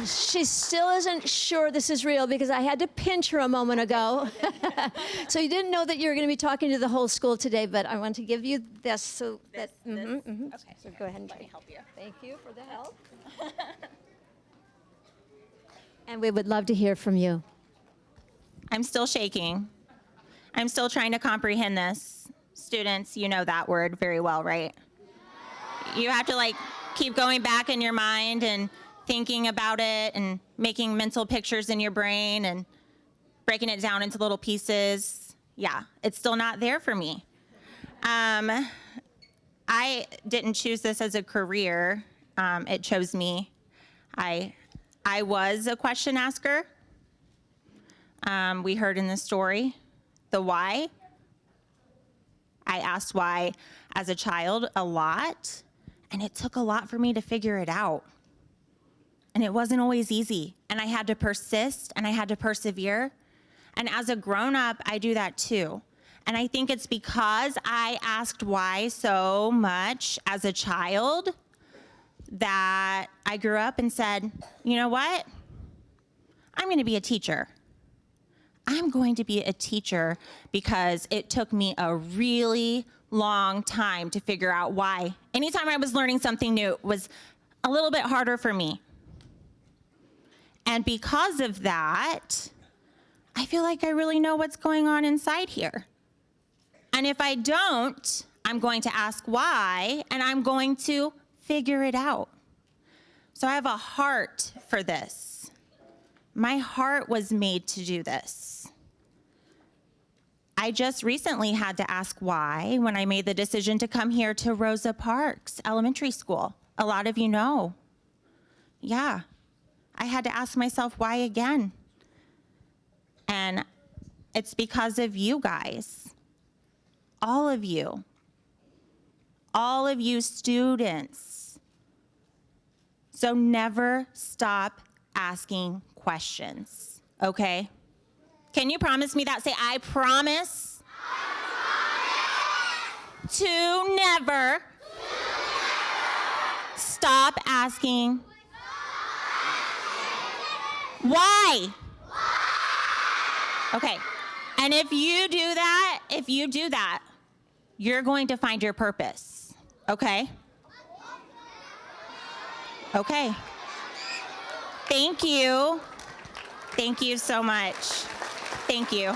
She still isn't sure this is real because I had to pinch her a moment ago. So you didn't know that you were going to be talking to the whole school today, but I want to give you this so that. Okay. So go ahead and Let me help you. Thank you for the help. And we would love to hear from you. I'm still shaking. I'm still trying to comprehend this. Students, you know that word very well, right? You have to keep going back in your mind and thinking about it and making mental pictures in your brain and breaking it down into little pieces. Yeah, it's still not there for me. I didn't choose this as a career. It chose me. I was a question asker. We heard in the story the why. I asked why as a child a lot, and it took a lot for me to figure it out. And it wasn't always easy. And I had to persist and I had to persevere. And as a grown-up, I do that too. And I think it's because I asked why so much as a child that I grew up and said, you know what? I'm going to be a teacher. I'm going to be a teacher because it took me a really long time to figure out why. Anytime I was learning something new, it was a little bit harder for me. And because of that, I feel like I really know what's going on inside here. And if I don't, I'm going to ask why, and I'm going to figure it out. So I have a heart for this. My heart was made to do this. I just recently had to ask why when I made the decision to come here to Rosa Parks Elementary School. A lot of you know. Yeah. I had to ask myself why again. And it's because of you guys. All of you students. So never stop asking questions, okay? Can you promise me that? Say, I promise. To never stop asking. Why? Okay. And if you do that, you're going to find your purpose. Okay? Okay. Thank you. Thank you so much. Thank you.